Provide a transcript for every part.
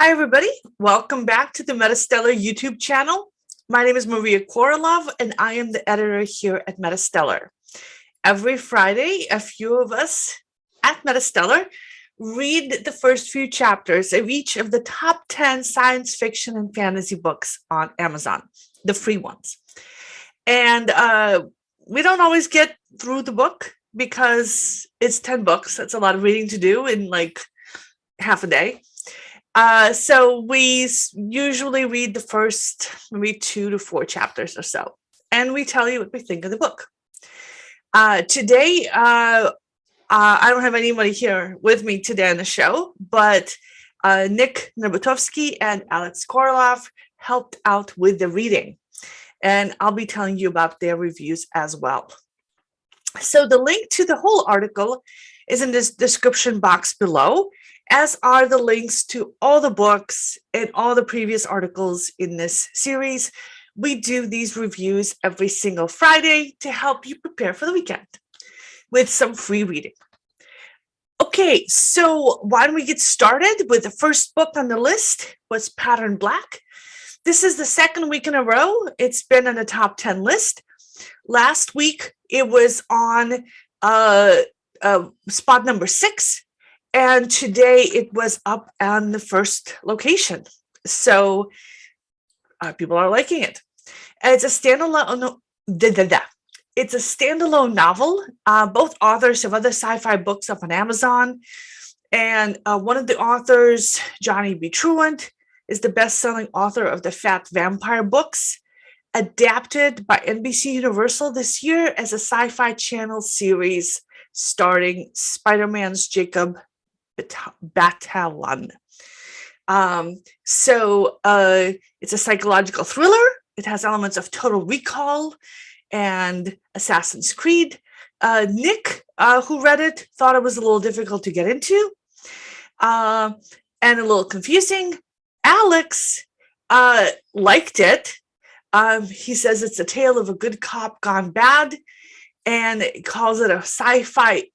Hi, everybody. Welcome back to the MetaStellar YouTube channel. My name is Maria KOROLOV, and I am the editor here at MetaStellar. Every Friday, a few of us at MetaStellar read the first few chapters of each of the top 10 science fiction and fantasy books on Amazon, the free ones. And we don't always get through the book because it's 10 books. That's a lot of reading to do in like half a day. So we usually read the first maybe 2 to 4 chapters or so, and we tell you what we think of the book. Today, I don't have anybody here with me today on the show, but Nick Nerbutovsky and Alex KOROLOV helped out with the reading, and I'll be telling you about their reviews as well. So the link to the whole article is in this description box below, as are the links to all the books and all the previous articles in this series. We do these reviews every single Friday to help you prepare for the weekend with some free reading. Okay, so why don't we get started with the first book on the list was Pattern Black. This is the second week in a row it's been on the top 10 list. Last week it was on spot number 6. And today it was up on the first location. So people are liking it. And it's a standalone. It's a standalone novel. Both authors have other sci-fi books up on Amazon. And one of the authors, Johnny B. Truant, is the best-selling author of the Fat Vampire books, adapted by NBC Universal this year as a Sci-Fi Channel series starring Spider-Man's Jacob Batalon. So it's a psychological thriller. It has elements of Total Recall and Assassin's Creed. Nick, who read it, thought it was a little difficult to get into and a little confusing. Alex liked it. He says it's a tale of a good cop gone bad, and it calls it a sci-fi,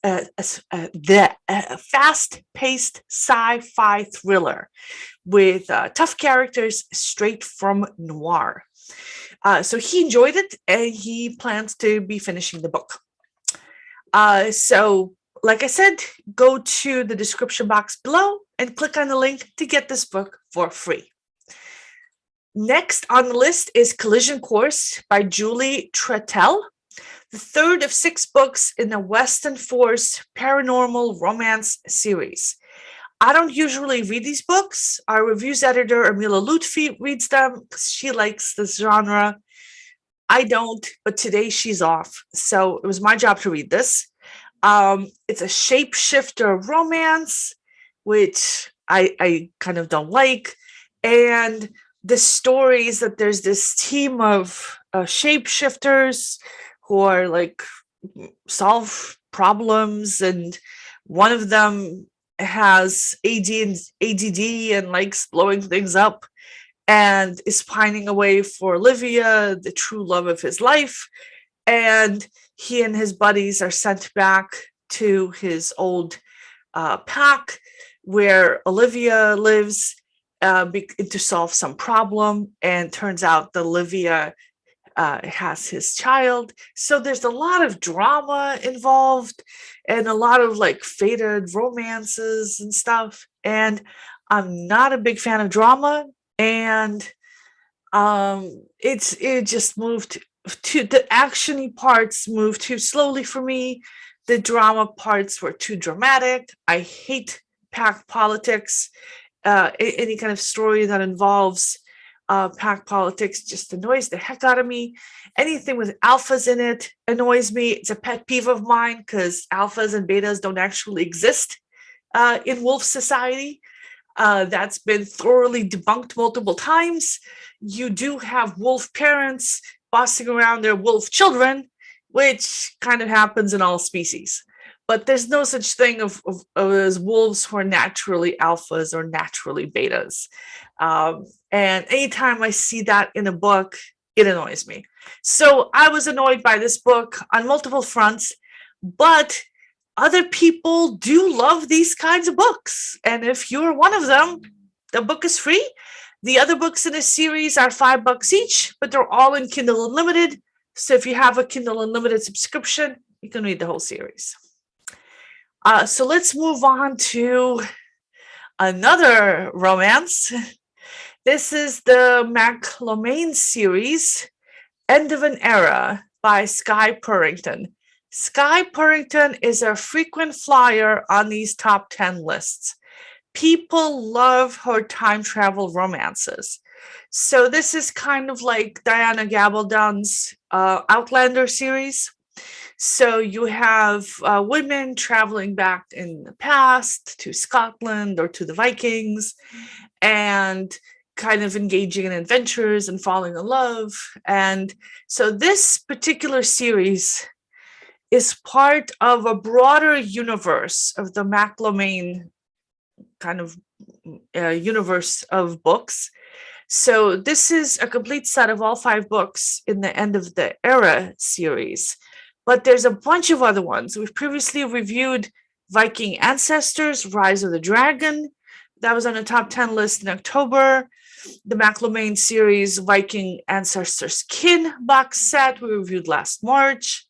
fast-paced sci-fi thriller with tough characters straight from noir. So he enjoyed it, and he plans to be finishing the book. So, like I said, go to the description box below and click on the link to get this book for free. Next on the list is Collision Course by Julie Trettel, the third of 6 books in the Western Force paranormal romance series. I don't usually read these books. Our reviews editor, Amila Lutfi, reads them because she likes this genre. I don't, but today she's off, so it was my job to read this. It's a shapeshifter romance, which I kind of don't like, and the story is that there's this team of shapeshifters who are like solve problems, and one of them has ADD and likes blowing things up and is pining away for Olivia, the true love of his life. And he and his buddies are sent back to his old pack where Olivia lives to solve some problem, and turns out that Olivia has his child. So there's a lot of drama involved and a lot of like faded romances and stuff. And I'm not a big fan of drama, and it just moved to the actiony parts moved too slowly for me. The drama parts were too dramatic. I hate pack politics. Any kind of story that involves pack politics just annoys the heck out of me. Anything with alphas in it annoys me. It's a pet peeve of mine because alphas and betas don't actually exist in wolf society. That's been thoroughly debunked multiple times. You do have wolf parents bossing around their wolf children, which kind of happens in all species. But there's no such thing as wolves who are naturally alphas or naturally betas. And anytime I see that in a book, it annoys me. So I was annoyed by this book on multiple fronts, but other people do love these kinds of books. And if you're one of them, The book is free. The other books in this series are $5 each, but they're all in Kindle Unlimited. So if you have a Kindle Unlimited subscription, you can read the whole series. So let's move on to another romance. This is the MacLomain series, End of an Era by Skye Purington. Skye Purington is a frequent flyer on these top 10 lists. People love her time travel romances. So this is kind of like Diana Gabaldon's Outlander series. So you have women traveling back in the past to Scotland or to the Vikings and kind of engaging in adventures and falling in love. And so this particular series is part of a broader universe of the MacLomain kind of universe of books. So this is a complete set of all 5 books in the End of the Era series. But there's a bunch of other ones. We've previously reviewed Viking Ancestors, Rise of the Dragon. That was on the top 10 list in October. The MacLomain series, Viking Ancestors Kin box set, we reviewed last March.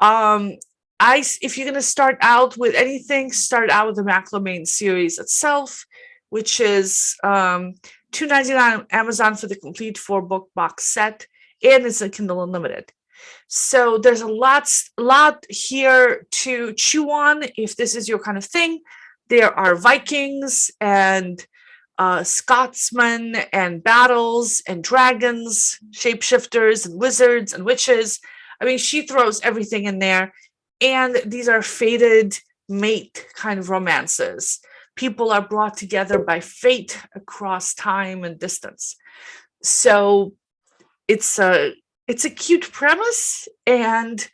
If you're going to start out with anything, start out with the MacLomain series itself, which is $2.99 on Amazon for the complete 4-book box set, and it's a Kindle Unlimited. So there's a lot here to chew on if this is your kind of thing. There are Vikings and Scotsmen and battles and dragons, shapeshifters and wizards and witches. I mean, she throws everything in there. And these are fated mate kind of romances. People are brought together by fate across time and distance. So it's a cute premise, and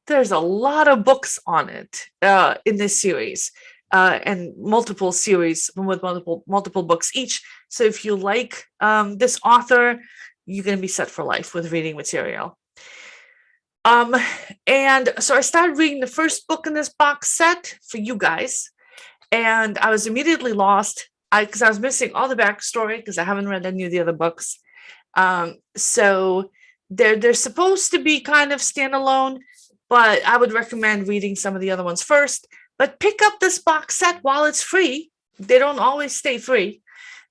there's a lot of books on it in this series, and multiple series with multiple books each. So if you like this author, you're going to be set for life with reading material. And so I started reading the first book in this box set for you guys, and I was immediately lost because I was missing all the backstory because I haven't read any of the other books. So they're supposed to be kind of standalone, but I would recommend reading some of the other ones first. But pick up this box set while it's free. They don't always stay free.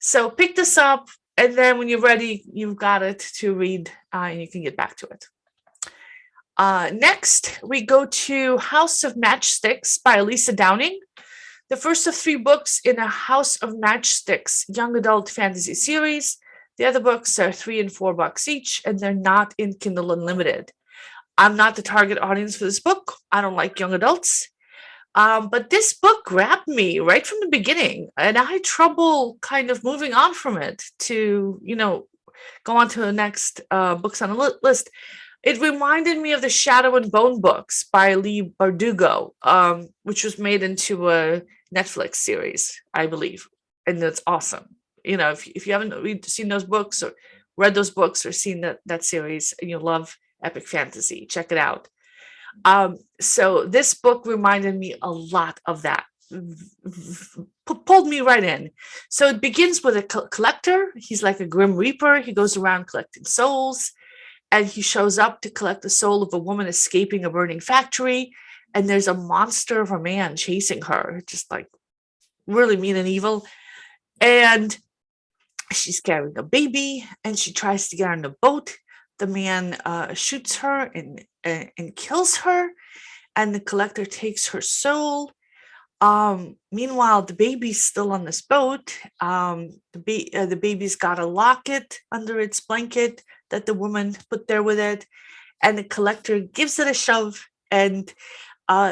So pick this up, and then when you're ready, you've got it to read, and you can get back to it. Next, we go to House of Matchsticks by Elisa Downing. The first of 3 books in a House of Matchsticks young adult fantasy series. The other books are $3 and $4 each, and they're not in Kindle Unlimited. I'm not the target audience for this book. I don't like young adults. But this book grabbed me right from the beginning, and I had trouble kind of moving on from it to, go on to the next books on the list. It reminded me of the Shadow and Bone books by Leigh Bardugo, which was made into a Netflix series, I believe. And that's awesome. If you haven't seen those books or read those books or seen that series and you love epic fantasy, check it out. So this book reminded me a lot of that. Pulled me right in. So it begins with a collector. He's like a Grim Reaper. He goes around collecting souls. And he shows up to collect the soul of a woman escaping a burning factory. And there's a monster of a man chasing her, just like really mean and evil. And she's carrying a baby, and she tries to get on the boat. The man shoots her and kills her. And the collector takes her soul. Meanwhile, the baby's still on this boat. The baby's got a locket under its blanket that the woman put there with it, and the collector gives it a shove and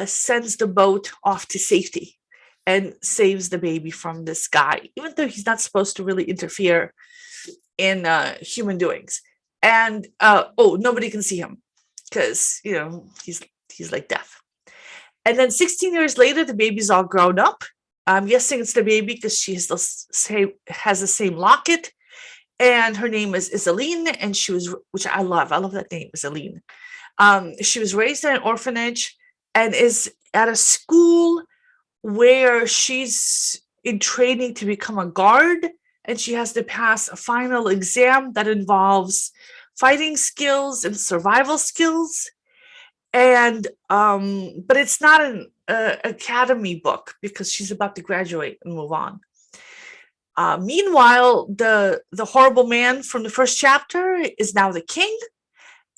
sends the boat off to safety and saves the baby from this guy, even though he's not supposed to really interfere in human doings. And nobody can see him because he's like death. And then 16 years later, the baby's all grown up. I'm guessing it's the baby because she has the same locket. And her name is Isaline, and which I love that name, Isaline. She was raised in an orphanage and is at a school where she's in training to become a guard and she has to pass a final exam that involves fighting skills and survival skills. And but it's not an academy book because she's about to graduate and move on. Meanwhile, the horrible man from the first chapter is now the king,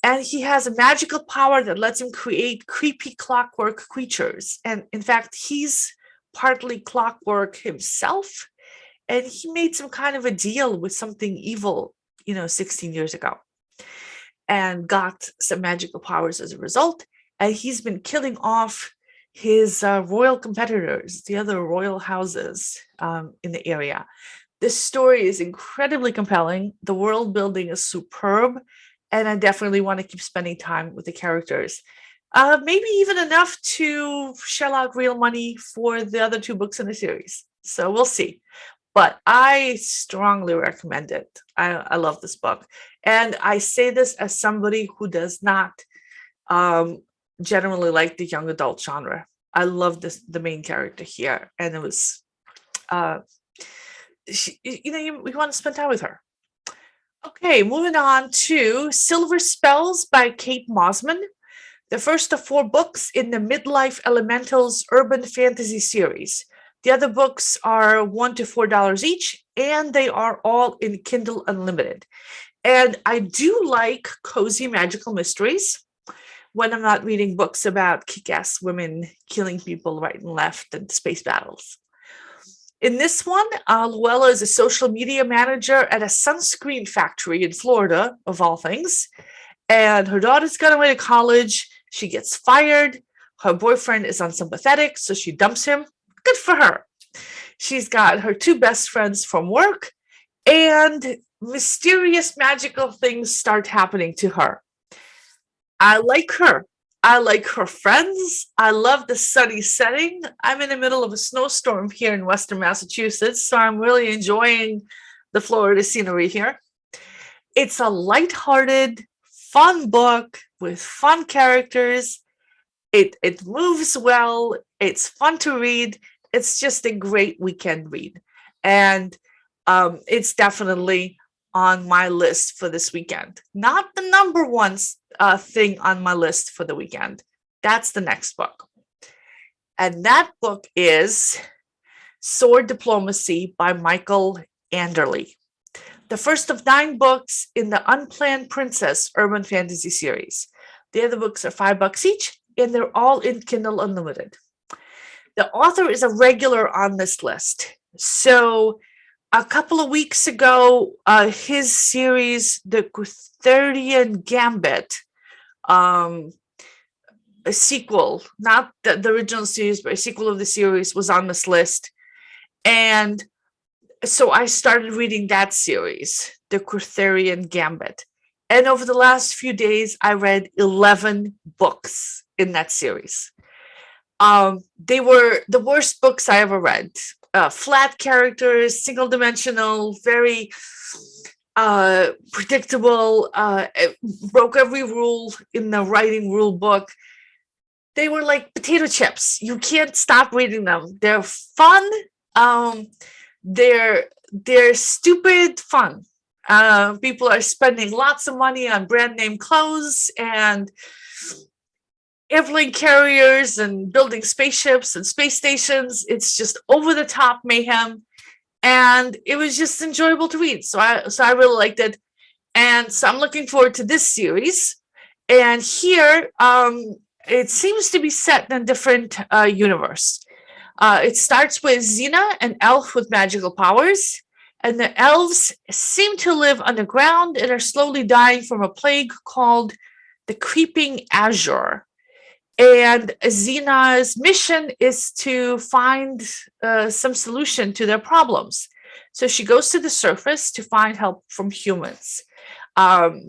and he has a magical power that lets him create creepy clockwork creatures. And in fact, he's partly clockwork himself, and he made some kind of a deal with something evil, 16 years ago, and got some magical powers as a result. And he's been killing off his royal competitors, the other royal houses in the area. This story is incredibly compelling. The world building is superb, and I definitely want to keep spending time with the characters. Maybe even enough to shell out real money for the other 2 books in the series. So we'll see. But I strongly recommend it. I love this book. And I say this as somebody who does not generally like the young adult genre. I love the main character here. And it was, we want to spend time with her. Okay, moving on to Silver Spells by Kate Moseman, the first of 4 books in the Midlife Elementals Urban Fantasy series. The other books are $1 to $4 each, and they are all in Kindle Unlimited. And I do like cozy magical mysteries when I'm not reading books about kick-ass women killing people right and left and space battles. In this one, Luella is a social media manager at a sunscreen factory in Florida, of all things. And her daughter's gone away to college. She gets fired. Her boyfriend is unsympathetic, so she dumps him. Good for her. She's got her 2 best friends from work, and mysterious magical things start happening to her. I like her. I like her friends. I love the sunny setting. I'm in the middle of a snowstorm here in Western Massachusetts, so I'm really enjoying the Florida scenery here. It's a lighthearted, fun book with fun characters. It moves well. It's fun to read. It's just a great weekend read. And it's definitely on my list for this weekend. Not the number one thing on my list for the weekend. That's the next book. And that book is Sword Diplomacy by Michael Anderle, the first of 9 books in the Unplanned Princess Urban Fantasy series. The other books are $5 each, and they're all in Kindle Unlimited. The author is a regular on this list. So a couple of weeks ago, his series, The Gutherian Gambit, a sequel, not the original series, but a sequel of the series, was on this list. And so I started reading that series, The Gutherian Gambit. And over the last few days, I read 11 books in that series. They were the worst books I ever read. Flat characters, single-dimensional, very predictable, broke every rule in the writing rule book. They were like potato chips. You can't stop reading them. They're fun. They're stupid fun. People are spending lots of money on brand name clothes and airplane carriers and building spaceships and space stations. It's just over the top mayhem, and it was just enjoyable to read. So I really liked it, and so I'm looking forward to this series. And here, it seems to be set in a different universe. It starts with Xena, an elf with magical powers, and the elves seem to live underground and are slowly dying from a plague called the Creeping Azure. And Xena's mission is to find some solution to their problems. So she goes to the surface to find help from humans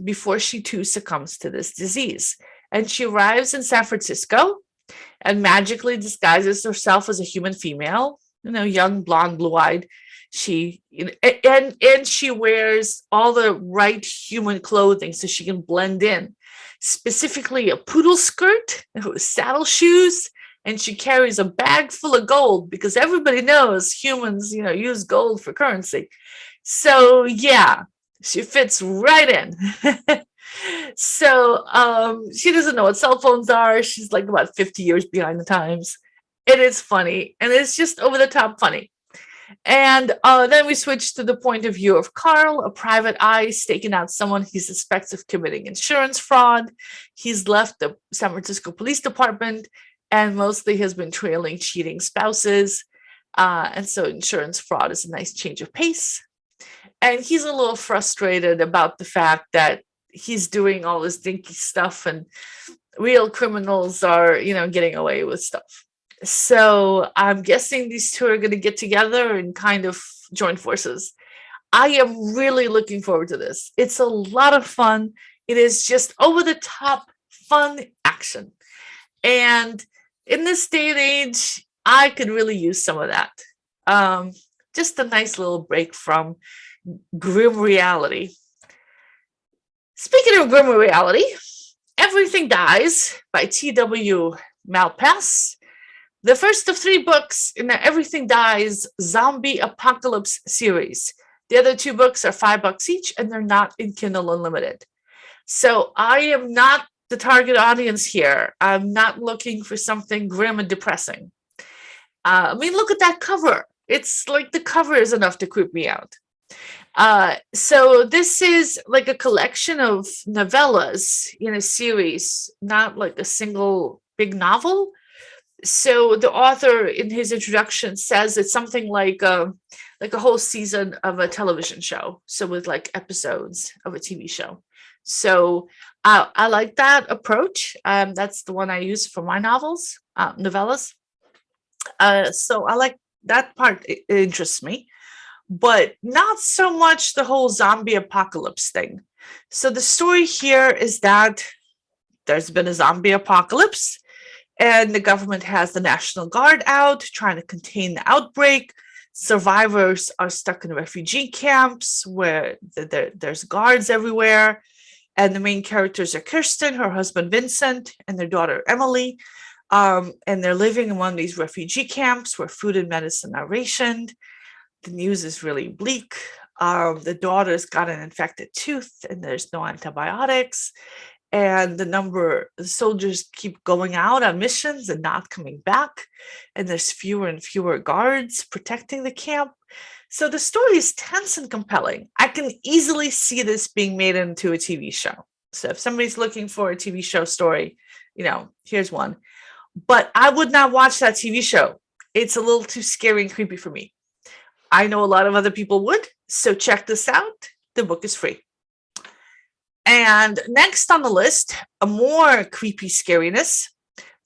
before she too succumbs to this disease. And she arrives in San Francisco and magically disguises herself as a human female, young, blonde, blue-eyed. She wears all the right human clothing so she can blend in. Specifically a poodle skirt with saddle shoes, and she carries a bag full of gold because everybody knows humans, use gold for currency. So yeah, she fits right in. So she doesn't know what cell phones are. She's like about 50 years behind the times. It is funny, and it's just over the top funny. And then we switch to the point of view of Carl, a private eye staking out someone he suspects of committing insurance fraud. He's left the San Francisco Police Department and mostly has been trailing cheating spouses. And so insurance fraud is a nice change of pace. And he's a little frustrated about the fact that he's doing all this dinky stuff and real criminals are, getting away with stuff. So I'm guessing these two are going to get together and kind of join forces. I am really looking forward to this. It's a lot of fun. It is just over the top fun action. And in this day and age, I could really use some of that. Just a nice little break from grim reality. Speaking of grim reality, Everything Dies by T.W. Malpass, the first of 3 books in the Everything Dies Zombie Apocalypse series. The other 2 books are $5 each, and they're not in Kindle Unlimited. So I am not the target audience here. I'm not looking for something grim and depressing. Look at that cover. It's like the cover is enough to creep me out. So this is like a collection of novellas in a series, not like a single big novel. So the author in his introduction says it's something like a whole season of a television show. So with like episodes of a TV show. So I like that approach. That's the one I use for my novellas. So I like that part. It interests me, but not so much the whole zombie apocalypse thing. So the story here is that there's been a zombie apocalypse and the government has the National Guard out trying to contain the outbreak. Survivors are stuck in refugee camps where there's guards everywhere. And the main characters are Kirsten, her husband Vincent, and their daughter Emily. And they're living in one of these refugee camps where food and medicine are rationed. The news is really bleak. The daughter's got an infected tooth and there's no antibiotics. And the soldiers keep going out on missions and not coming back. And there's fewer and fewer guards protecting the camp. So the story is tense and compelling. I can easily see this being made into a TV show. So if somebody's looking for a TV show story, here's one. But I would not watch that TV show. It's a little too scary and creepy for me. I know a lot of other people would. So check this out. The book is free. And next on the list, a more creepy scariness,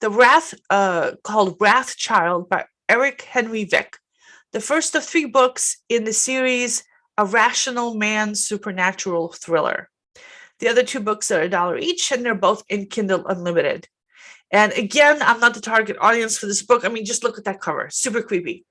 called Wrathchild by Erik Henry Vick. The first of 3 books in the series, A Rational Man Supernatural Thriller. The other 2 books are $1 each, and they're both in Kindle Unlimited. And again, I'm not the target audience for this book. Just look at that cover. Super creepy.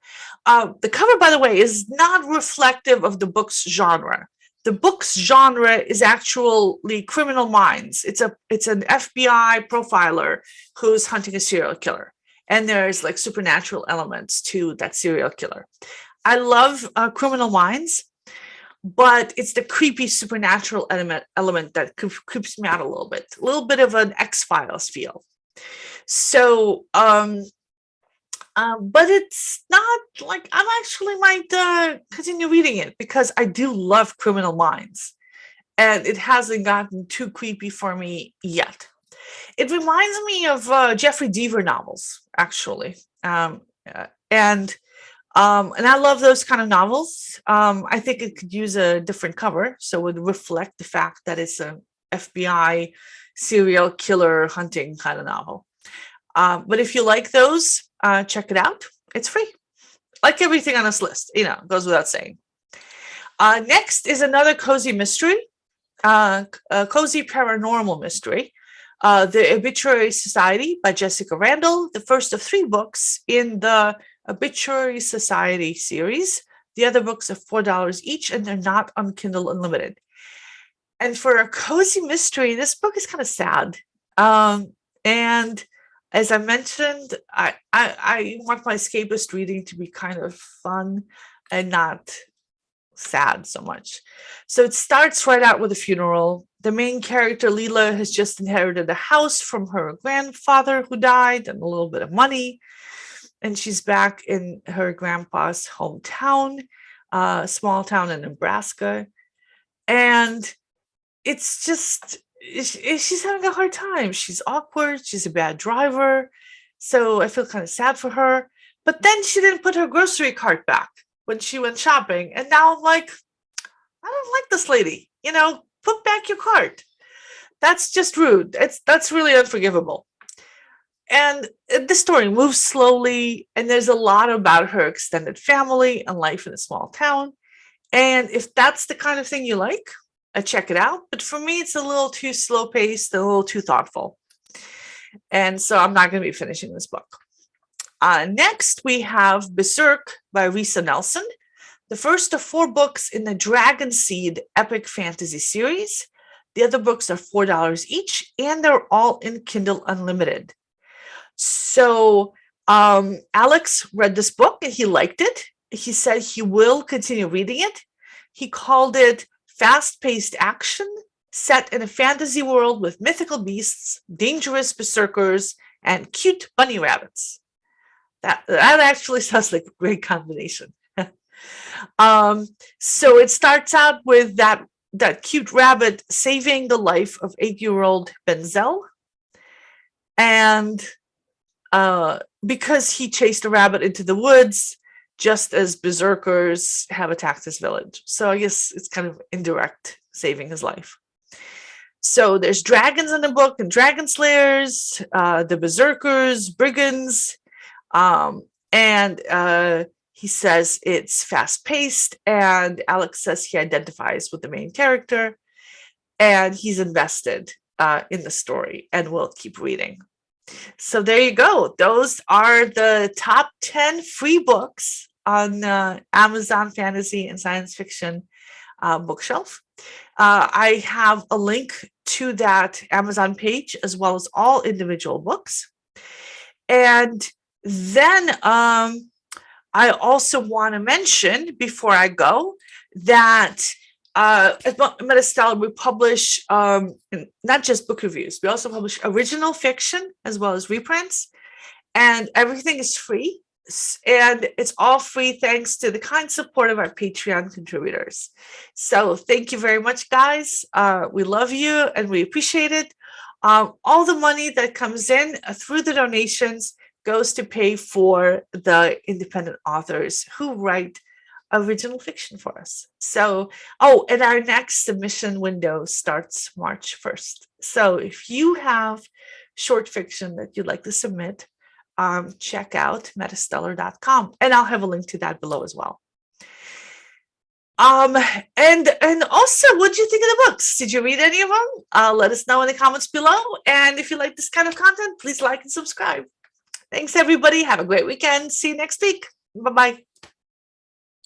The cover, by the way, is not reflective of the book's genre. The book's genre is actually criminal minds. It's an FBI profiler who's hunting a serial killer. And there's like supernatural elements to that serial killer. I love Criminal Minds, but it's the creepy supernatural element that creeps me out a little bit of an X-Files feel. So, but it's not like I actually might continue reading it because I do love Criminal Minds, and it hasn't gotten too creepy for me yet. It reminds me of Jeffrey Deaver novels, actually, and I love those kind of novels. I think it could use a different cover, so it would reflect the fact that it's an FBI serial killer hunting kind of novel. But if you like those, check it out. It's free. Like everything on this list, goes without saying. Next is another cozy mystery, a cozy paranormal mystery. The Obituary Society by Jessica Randall, the first of 3 books in the Obituary Society series. The other books are $4 each, and they're not on Kindle Unlimited. And for a cozy mystery, this book is kind of sad. And as I mentioned, I want my escapist reading to be kind of fun and not sad so much. So it starts right out with a funeral. The main character, Leela, has just inherited a house from her grandfather who died and a little bit of money. And she's back in her grandpa's hometown, small town in Nebraska. And it's just, she's having a hard time. She's awkward. She's a bad driver. So I feel kind of sad for her. But then she didn't put her grocery cart back when she went shopping. And now I'm like, I don't like this lady. Put back your cart. That's just rude. That's really unforgivable. And the story moves slowly, and there's a lot about her extended family and life in a small town. And if that's the kind of thing you like, check it out. But for me, it's a little too slow paced, a little too thoughtful. And so I'm not going to be finishing this book. Next, we have Berserk by Resa Nelson, the first of 4 books in the Dragon Seed epic fantasy series. The other books are $4 each, and they're all in Kindle Unlimited. So Alex read this book and he liked it. He said he will continue reading it. He called it fast-paced action set in a fantasy world with mythical beasts, dangerous berserkers, and cute bunny rabbits. That actually sounds like a great combination. So it starts out with that cute rabbit saving the life of 8-year-old Benzel. And because he chased a rabbit into the woods, just as berserkers have attacked his village. So I guess it's kind of indirect saving his life. So there's dragons in the book and dragon slayers, the berserkers, brigands, and he says it's fast-paced, and Alex says he identifies with the main character, and he's invested in the story and will keep reading. So there you go. Those are the top 10 free books on Amazon Fantasy and Science Fiction bookshelf. I have a link to that Amazon page as well as all individual books. And then I also want to mention before I go that at MetaStellar, we publish not just book reviews, we also publish original fiction as well as reprints, and everything is free. And it's all free thanks to the kind support of our Patreon contributors. So thank you very much, guys. We love you and we appreciate it. All the money that comes in through the donations goes to pay for the independent authors who write original fiction for us. So, and our next submission window starts March 1st. So if you have short fiction that you'd like to submit, check out metastellar.com, and I'll have a link to that below as well. And also, what did you think of the books? Did you read any of them? Let us know in the comments below. And if you like this kind of content, please like and subscribe. Thanks, everybody. Have a great weekend. See you next week. Bye-bye.